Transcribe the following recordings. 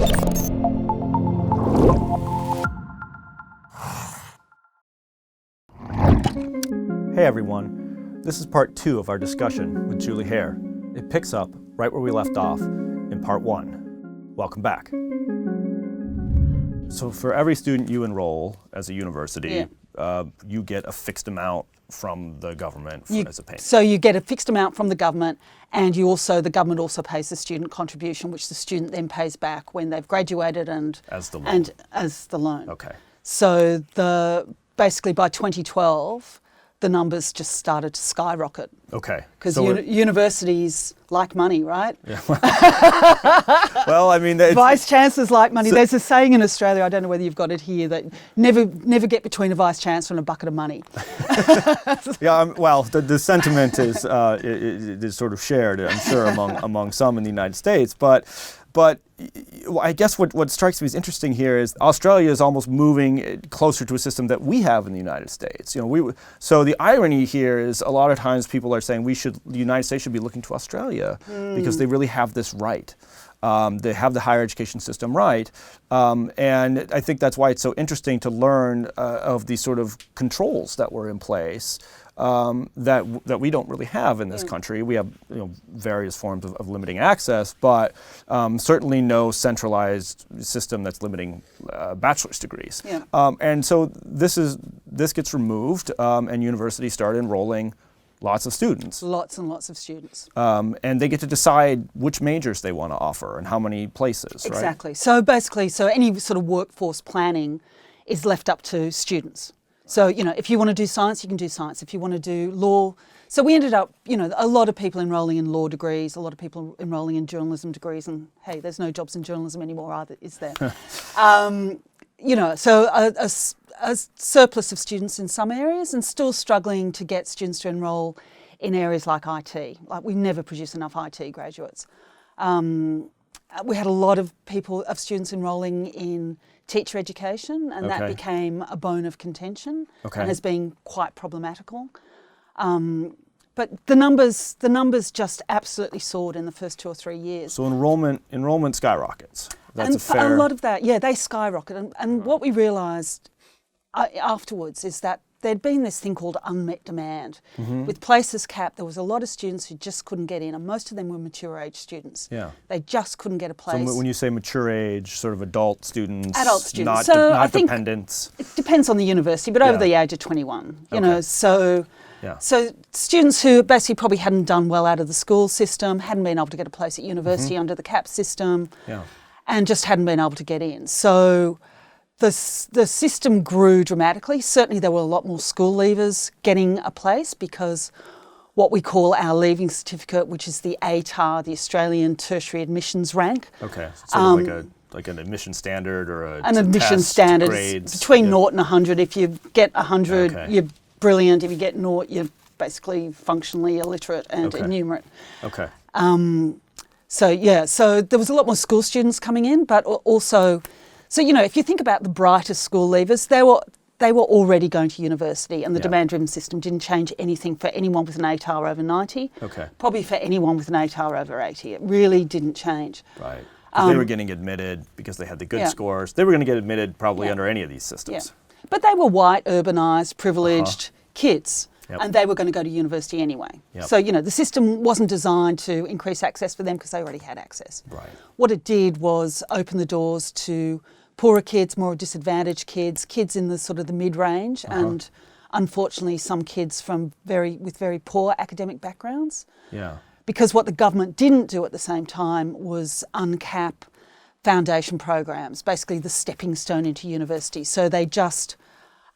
Hey everyone, this is part 2 of our discussion with Julie Hare. It picks up right where we left off in part 1. Welcome back. So for every student you enroll as a university, you get a fixed amount from the government as a payment. So you get a fixed amount from the government, and the government also pays the student contribution, which the student then pays back when they've graduated and as the loan. Okay. So basically by 2012, the numbers just started to skyrocket. Okay. Because universities like money, right? Yeah. Well, I mean... Vice chancellors like money. There's a saying in Australia, I don't know whether you've got it here, that never get between a vice chancellor and a bucket of money. Yeah, well, the sentiment is it is sort of shared, I'm sure, among some in the United States. But I guess what strikes me as interesting here is Australia is almost moving closer to a system that we have in the United States. So the irony here is a lot of times people are saying the United States should be looking to Australia because they really have this right. They have the higher education system right. And I think that's why it's so interesting to learn of these sort of controls that were in place that we don't really have in this country. We have various forms of limiting access, but certainly no centralized system that's limiting bachelor's degrees. Yeah. And so this gets removed, and universities start enrolling lots of students. Lots and lots of students. And they get to decide which majors they want to offer and how many places, right? Exactly. So basically, any sort of workforce planning is left up to students. So, if you want to do science, you can do science. If you want to do law. So we ended up, a lot of people enrolling in law degrees, a lot of people enrolling in journalism degrees. And hey, there's no jobs in journalism anymore either, is there? So a surplus of students in some areas and still struggling to get students to enrol in areas like IT. Like we never produce enough IT graduates. We had a lot of students enrolling in teacher education, and that became a bone of contention and has been quite problematical. But the numbers just absolutely soared in the first 2 or 3 years. So enrollment skyrockets. That's a lot of that, they skyrocket. And what we realised afterwards is that there'd been this thing called unmet demand. Mm-hmm. With places capped, there was a lot of students who just couldn't get in, and most of them were mature age students. Yeah. They just couldn't get a place. So when you say mature age, sort of adult students, not not dependents. It depends on the university, but over the age of 21, So students who basically probably hadn't done well out of the school system, hadn't been able to get a place at university under the CAP system, and just hadn't been able to get in. So the system grew dramatically. Certainly there were a lot more school leavers getting a place because what we call our leaving certificate, which is the ATAR, the Australian Tertiary Admissions Rank. Okay, sort of like an admission standard or an admission standard between 0 and 100. If you get 100, you're brilliant. If you get 0, you're basically functionally illiterate and innumerate. Okay. So there was a lot more school students coming in, but also... So, if you think about the brightest school leavers, they were already going to university, and the demand-driven system didn't change anything for anyone with an ATAR over 90. Okay. Probably for anyone with an ATAR over 80. It really didn't change. Right. They were getting admitted because they had the good scores. They were going to get admitted probably under any of these systems. Yeah. But they were white, urbanised, privileged kids. Yep. And they were going to go to university anyway. Yep. So, the system wasn't designed to increase access for them because they already had access. Right. What it did was open the doors to poorer kids, more disadvantaged kids in the sort of the mid-range, and unfortunately some kids with very poor academic backgrounds. Yeah. Because what the government didn't do at the same time was uncap foundation programs, basically the stepping stone into university. So they just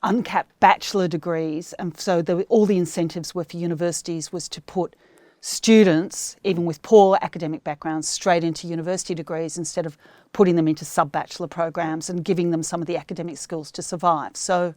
uncapped bachelor degrees, and so all the incentives were for universities was to put students, even with poor academic backgrounds, straight into university degrees instead of putting them into sub-bachelor programs and giving them some of the academic skills to survive. So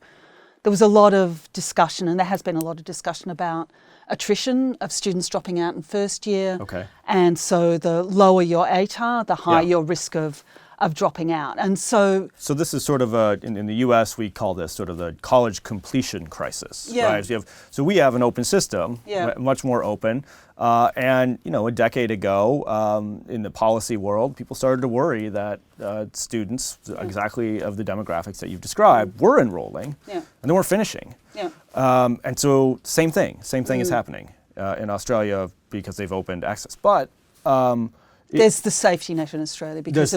there was a lot of discussion, and there has been a lot of discussion about attrition of students dropping out in first year. Okay. And so the lower your ATAR, the higher your risk of of dropping out. And so this is sort of in the US, we call this sort of the college completion crisis, right? So we have an open system, much more open. And, a decade ago, in the policy world, people started to worry that students, exactly of the demographics that you've described, were enrolling, and they weren't finishing. And so same thing is happening in Australia because they've opened access. But there's the safety net in Australia because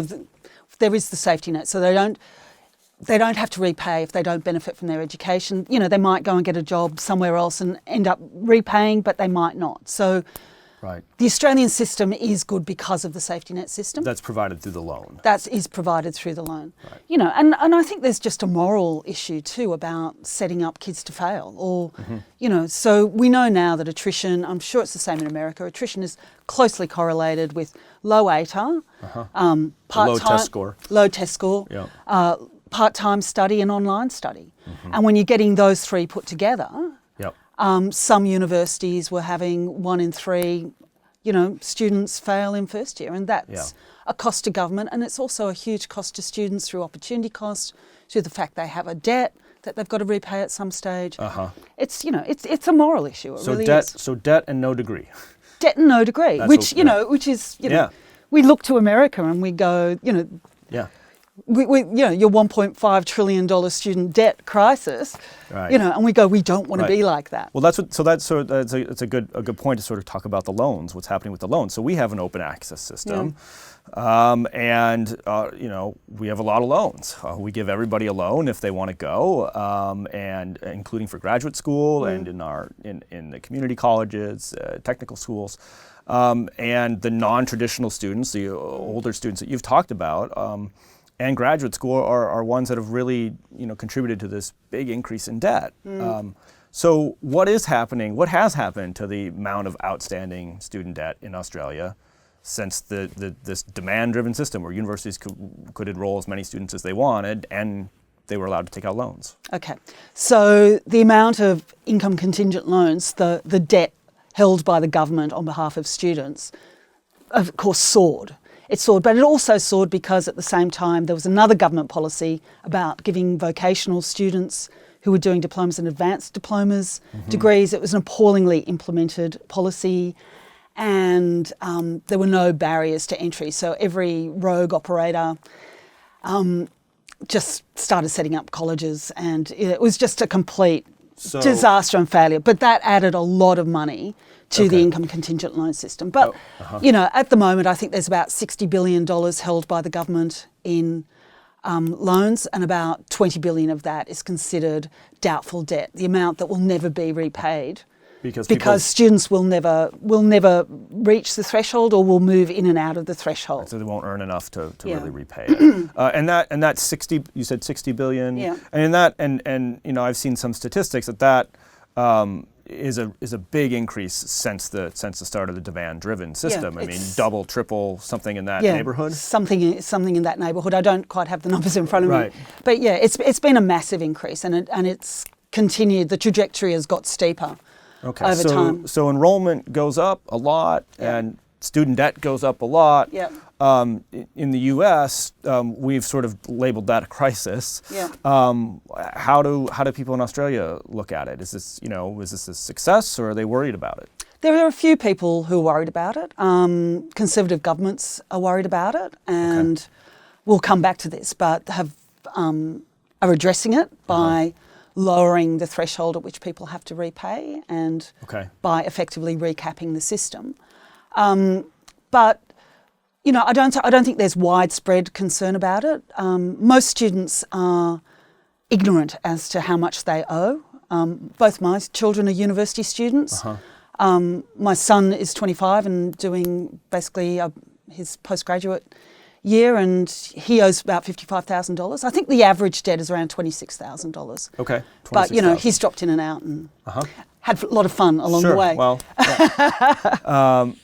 there is the safety net, so they don't have to repay if they don't benefit from their education. They might go and get a job somewhere else and end up repaying, but they might not. So the Australian system is good because of the safety net system. That's provided through the loan. That is provided through the loan. And I think there's just a moral issue too about setting up kids to fail. Or, so we know now that attrition, I'm sure it's the same in America, attrition is closely correlated with low ATAR, low test score. Low test score. Part-time study and online study. And when you're getting those three put together, some universities were having 1 in 3, students fail in first year, and that's a cost to government, and it's also a huge cost to students through opportunity cost, through the fact they have a debt that they've got to repay at some stage. It's it's a moral issue. It really is. So debt and no degree. Debt and no degree, which is we look to America and we go, we your $1.5 trillion student debt crisis, and we go, we don't want to be like that. Well, that's a good point to sort of talk about the loans, what's happening with the loans. So we have an open access system, and we have a lot of loans. We give everybody a loan if they want to go, and including for graduate school and in the community colleges, technical schools. And the non-traditional students, the older students that you've talked about, and graduate school are ones that have really, contributed to this big increase in debt. So what is happening? What has happened to the amount of outstanding student debt in Australia since this demand-driven system where universities could enroll as many students as they wanted and they were allowed to take out loans? Okay. So the amount of income contingent loans, the debt held by the government on behalf of students, of course, soared. It soared, but it also soared because at the same time there was another government policy about giving vocational students who were doing diplomas and advanced diplomas degrees. It was an appallingly implemented policy, and there were no barriers to entry. So every rogue operator just started setting up colleges, and it was just a complete disaster and failure. But that added a lot of money to the income contingent loan system. But, at the moment, I think there's about $60 billion held by the government in loans, and about $20 billion of that is considered doubtful debt, the amount that will never be repaid. Because students will never reach the threshold or will move in and out of the threshold. So they won't earn enough to really repay it. And that 60, you said 60 billion. Yeah. And in that, and I've seen some statistics that is a big increase since the start of the demand-driven system. I mean, double, triple, something in that neighborhood. Something in that neighborhood. I don't quite have the numbers in front of me, but it's been a massive increase, and it's continued. The trajectory has got steeper. Over time. So enrollment goes up a lot, and student debt goes up a lot. Yeah. In the U.S., we've sort of labeled that a crisis. Yeah. How do people in Australia look at it? Is this a success, or are they worried about it? There are a few people who are worried about it. Conservative governments are worried about it, and we'll come back to this, but are addressing it by lowering the threshold at which people have to repay, and by effectively recapping the system. But I don't think there's widespread concern about it. Most students are ignorant as to how much they owe. Both my children are university students. My son is 25 and doing basically his postgraduate year, and he owes about $55,000. I think the average debt is around $26,000. Okay. But he's dropped in and out and had a lot of fun along the way. Well,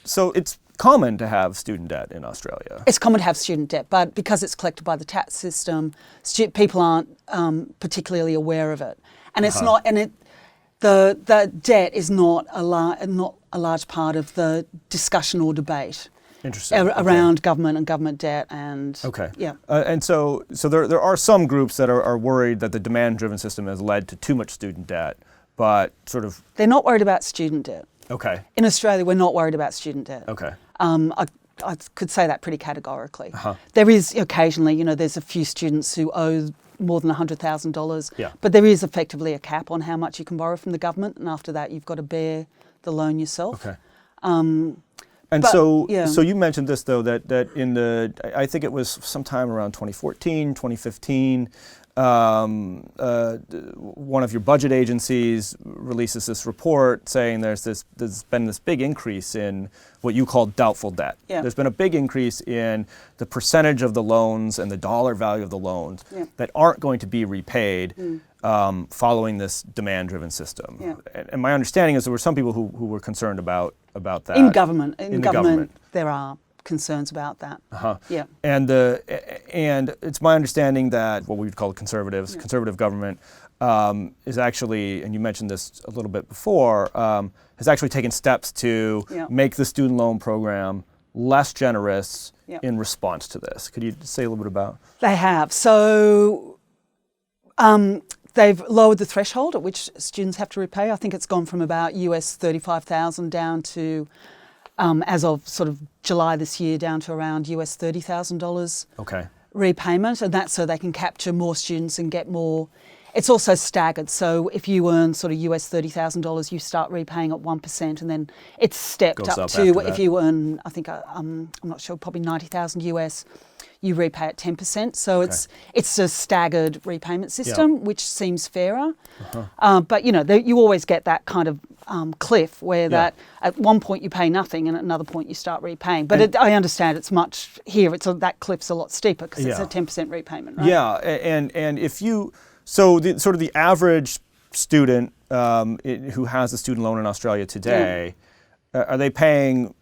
so it's common to have student debt in Australia. It's common to have student debt, but because it's collected by the tax system, people aren't particularly aware of it, and it's not. And the debt is not a large part of the discussion or debate around government and government debt and and so there are some groups that are worried that the demand-driven system has led to too much student debt, but sort of they're not worried about student debt. Okay. In Australia, we're not worried about student debt. Okay. I could say that pretty categorically. There is occasionally, there's a few students who owe more than $100,000, but there is effectively a cap on how much you can borrow from the government, and after that you've got to bear the loan yourself. Okay. So you mentioned this though, that in I think it was sometime around 2014, 2015, one of your budget agencies releases this report saying there's been this big increase in what you call doubtful debt. Yeah. There's been a big increase in the percentage of the loans and the dollar value of the loans that aren't going to be repaid following this demand-driven system. Yeah. And my understanding is there were some people who were concerned about that. In government, there are concerns about that. Yeah. And it's my understanding that what we would call conservative government is actually, and you mentioned this a little bit before, has actually taken steps to make the student loan program less generous in response to this. Could you say a little bit about? They have. So they've lowered the threshold at which students have to repay. I think it's gone from about US $35,000 down to as of sort of July this year, down to around US $30,000 repayment, and that's so they can capture more students and get more. It's also staggered, so if you earn sort of US $30,000, you start repaying at 1%, and then it's stepped up to if you earn, I think I'm not sure, probably 90,000 US, you repay at 10%. So it's a staggered repayment system, which seems fairer. But you always get that kind of cliff where that at one point you pay nothing and at another point you start repaying. But I understand it's much here. That cliff's a lot steeper because it's a 10% repayment, right? Yeah, and if you the average student who has a student loan in Australia today, are they paying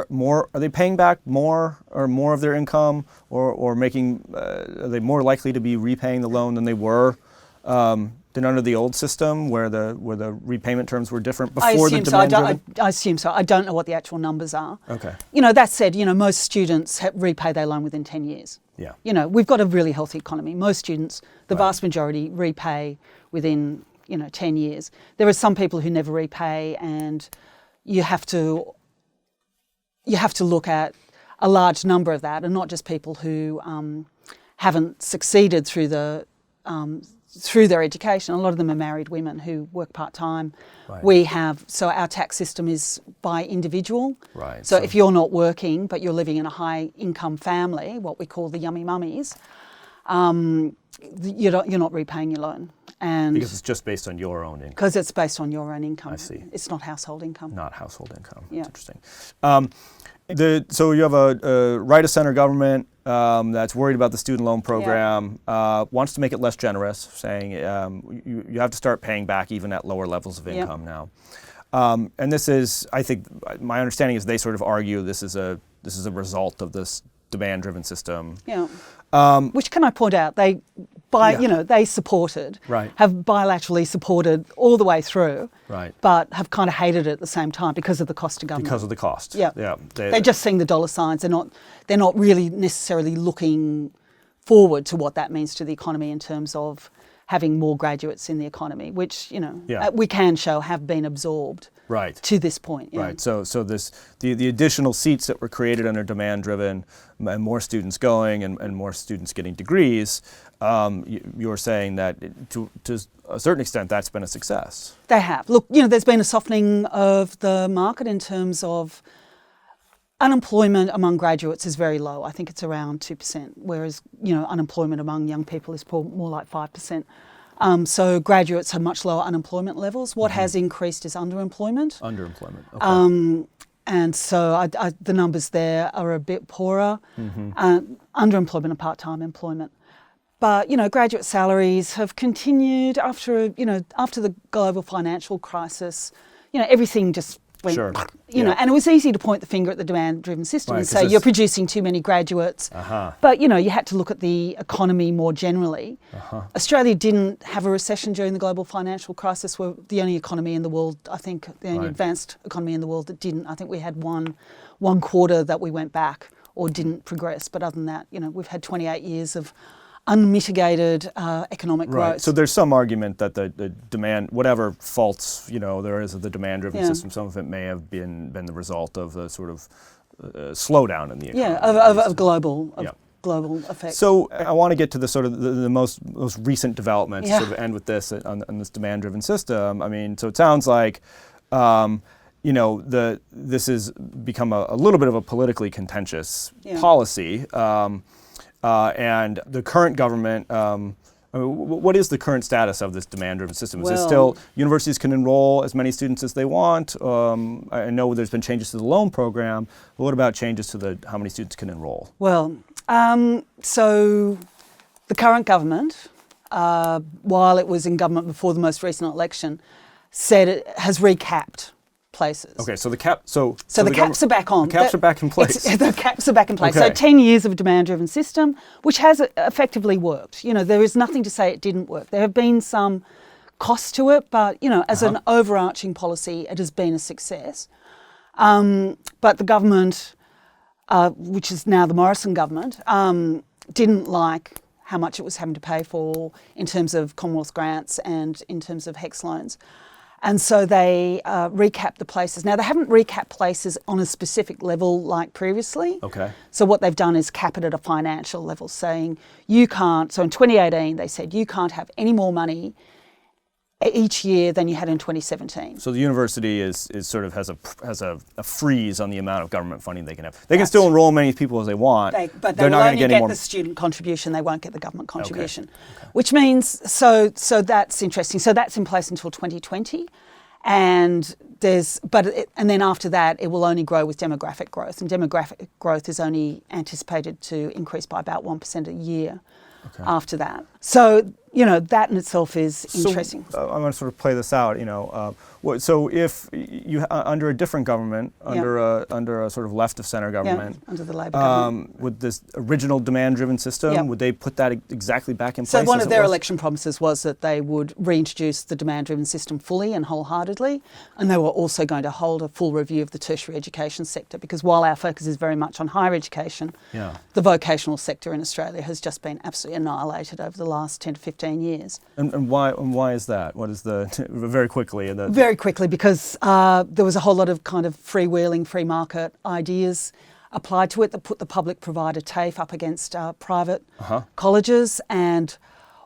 more? Are they paying back more of their income, or making? Are they more likely to be repaying the loan than they were than under the old system, where the repayment terms were different before the demand? I assume so. I don't know what the actual numbers are. Okay. That said, most students repay their loan within 10 years. Yeah. We've got a really healthy economy. Most students, the vast majority, repay within 10 years. There are some people who never repay, and you have to look at a large number of that, and not just people who haven't succeeded through their education. A lot of them are married women who work part-time. Right. So our tax system is by individual. Right. So if you're not working but you're living in a high-income family, what we call the yummy mummies, you're not repaying your loan. And because it's just based on your own income. Because it's based on your own income. I see. It's not household income. Not household income. Yeah. That's interesting. So you have a right-of-center government that's worried about the student loan program, wants to make it less generous, saying you have to start paying back even at lower levels of income now. And this is, I think, my understanding is they sort of argue this is a result of this demand-driven system. Yeah. Which, can I point out, they supported, have bilaterally supported all the way through, but have kind of hated it at the same time because of the cost to government. Because of the cost. Yeah. They're just seeing the dollar signs. They're not really necessarily looking forward to what that means to the economy in terms of having more graduates in the economy, which we can show have been absorbed to this point. Yeah. Right. So the additional seats that were created under demand-driven, and more students going and more students getting degrees, you're saying that to a certain extent that's been a success. They have. Look, there's been a softening of the market in terms of unemployment among graduates is very low. I think it's around 2%, whereas unemployment among young people is more like 5%. So graduates have much lower unemployment levels. What has increased is underemployment. Underemployment. Okay. And so the numbers there are a bit poorer. Underemployment and part-time employment. But graduate salaries have continued after the global financial crisis. Everything just went, sure. you know, and it was easy to point the finger at the demand-driven system and say, you're producing too many graduates. But, you know, you had to look at the economy more generally. Australia didn't have a recession during the global financial crisis. We're the only economy in the world, I think, the only advanced economy in the world that didn't. I think we had one quarter that we went back or didn't progress. But other than that, you know, we've had 28 years of unmitigated economic growth. So there's some argument that the demand, whatever faults, you know, there is of the demand-driven system, some of it may have been the result of the sort of slowdown in the economy. Of global effects. So I want to get to the sort of the most recent developments, sort of end with this on this demand-driven system. I mean, so it sounds like, you know, this has become a little bit of a politically contentious policy. And the current government, what is the current status of this demand-driven system? Is it still universities can enroll as many students as they want? I know there's been changes to the loan program, but what about changes to how many students can enroll? Well, so the current government, while it was in government before the most recent election, said it has recapped places. Okay, so the caps are back on. The caps are back in place. The caps are back in place. Okay. So 10 years of a demand-driven system, which has effectively worked. You know, there is nothing to say it didn't work. There have been some costs to it, but, you know, as an overarching policy, it has been a success. But the government, which is now the Morrison government, didn't like how much it was having to pay for in terms of Commonwealth grants and in terms of HECS loans. And so they recapped the places. Now, they haven't recapped places on a specific level like previously. Okay. So what they've done is cap it at a financial level, saying you can't, so in 2018 they said you can't have any more money each year than you had in 2017. So the university is sort of has a freeze on the amount of government funding they can have. They can still enroll as many people as they want, but they're will not only get the student contribution. They won't get the government contribution, Okay. which means so that's interesting. So that's in place until 2020, and then after that it will only grow with demographic growth, and demographic growth is only anticipated to increase by about 1% a year. After that. So, you know, that in itself is interesting. I'm going to sort of play this out, you know. So if you, under a different government, under a sort of left of center government, under the Labor government, with this original demand-driven system, would they put that exactly back in place? So one of their election promises was that they would reintroduce the demand-driven system fully and wholeheartedly, and they were also going to hold a full review of the tertiary education sector, because while our focus is very much on higher education, the vocational sector in Australia has just been absolutely annihilated over the last 10 to 15 years. And why is that? What is very quickly? Very quickly, because there was a whole lot of kind of freewheeling, free market ideas applied to it that put the public provider TAFE up against private colleges, and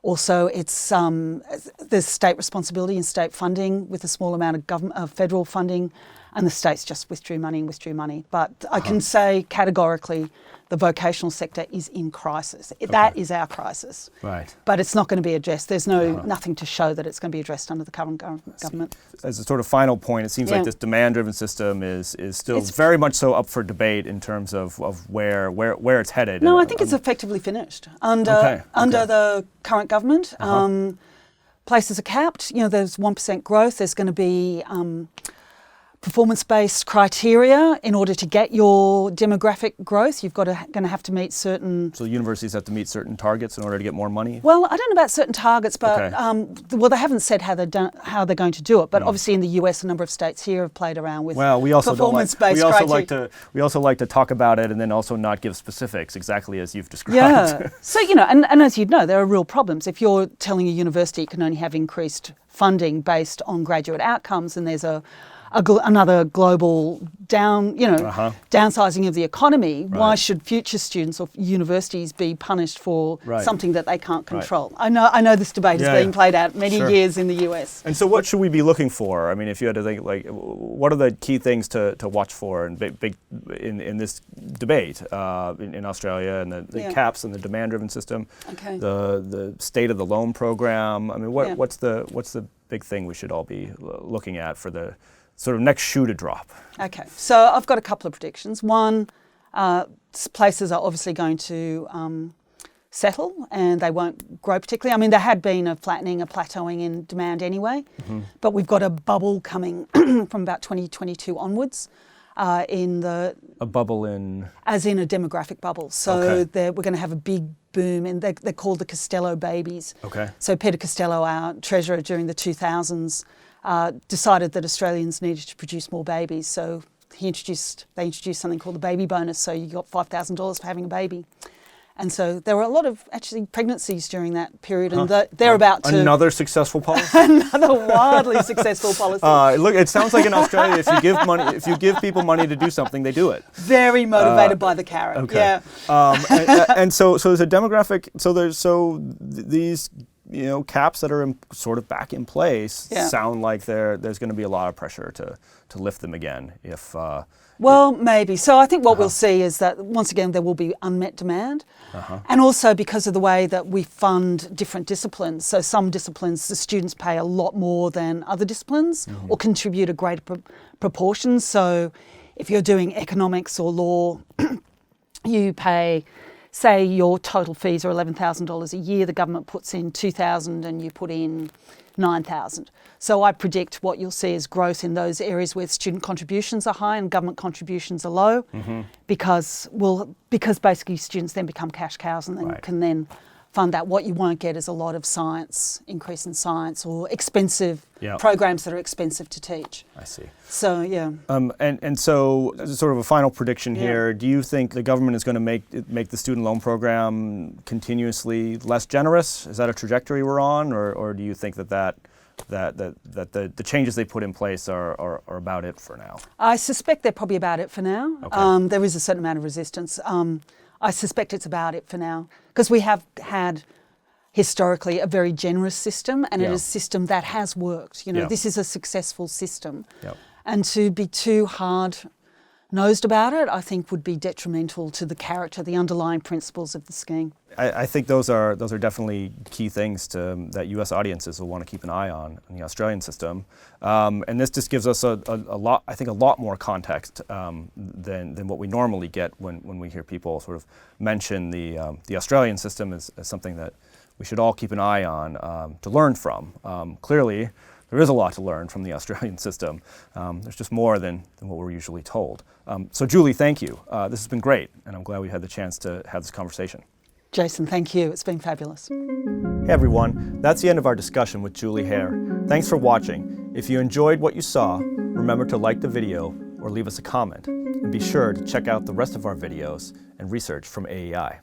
also it's there's state responsibility and state funding with a small amount of federal funding, and the states just withdrew money. But I can say categorically the vocational sector is in crisis. That is our crisis. Right. But it's not going to be addressed. There's nothing to show that it's going to be addressed under the current government. As a sort of final point, it seems like this demand-driven system is still very much so up for debate in terms of where it's headed. No, I think it's effectively finished under the current government. Places are capped. You know, there's 1% growth. There's going to be performance-based criteria in order to get your demographic growth. You've going to have to meet certain. So universities have to meet certain targets in order to get more money. Well, I don't know about certain targets, but they haven't said how they're going to do it. But obviously, in the US, a number of states here have played around with performance-based criteria. We also like to talk about it and then also not give specifics, exactly as you've described. Yeah. So you know, and as you'd know, there are real problems if you're telling a university it can only have increased funding based on graduate outcomes, and there's another global downsizing of the economy. Right. Why should future students or universities be punished for something that they can't control? Right. I know this debate is being played out many years in the US. And so what should we be looking for? I mean, if you had to think, like, what are the key things to watch for in this debate in Australia, and the caps and the demand-driven system, the state of the loan program? I mean, what's the big thing we should all be looking at for the sort of next shoe to drop? Okay, so I've got a couple of predictions. One, places are obviously going to settle and they won't grow particularly. I mean, there had been a flattening, a plateauing in demand anyway, but we've got a bubble coming from about 2022 onwards. A bubble in? As in a demographic bubble. So we're going to have a big boom, and they're called the Costello babies. Okay. So Peter Costello, our treasurer during the 2000s, decided that Australians needed to produce more babies. So they introduced something called the baby bonus. So you got $5,000 for having a baby. And so there were a lot of actually pregnancies during that period, and they're about to... Another successful policy? Another wildly successul policy. Look, it sounds like in Australia, if you give people money to do something, they do it. Very motivated by the carrot. Okay. Yeah. And so there's a demographic. These caps that are sort of back in place sound like there's going to be a lot of pressure to lift them again if. Well, maybe. So I think what we'll see is that, once again, there will be unmet demand. And also because of the way that we fund different disciplines. So some disciplines, the students pay a lot more than other disciplines or contribute a greater proportion. So if you're doing economics or law, you pay, say your total fees are $11,000 a year, the government puts in $2,000 and you put in $9,000. So I predict what you'll see is growth in those areas where student contributions are high and government contributions are low, because basically students then become cash cows and then can then fund that. What you won't get is a lot of science, increase in science, or expensive programs that are expensive to teach. I see. So, yeah. And so, as sort of a final prediction here, do you think the government is going to make the student loan program continuously less generous? Is that a trajectory we're on, or do you think that the changes they put in place are about it for now? I suspect they're probably about it for now. Okay. There is a certain amount of resistance. I suspect it's about it for now, because we have had historically a very generous system, and it is a system that has worked. This is a successful system. And to be too hard-nosed about it, I think, would be detrimental to the character, the underlying principles of the scheme. I think those are definitely key things that U.S. audiences will want to keep an eye on in the Australian system, and this just gives us a lot more context than what we normally get when we hear people sort of mention the Australian system as something that we should all keep an eye on to learn from. Clearly, there is a lot to learn from the Australian system. There's just more than what we're usually told. So Julie, thank you. This has been great, and I'm glad we had the chance to have this conversation. Jason, thank you. It's been fabulous. Hey everyone, that's the end of our discussion with Julie Hare. Thanks for watching. If you enjoyed what you saw, remember to like the video or leave us a comment. And be sure to check out the rest of our videos and research from AEI.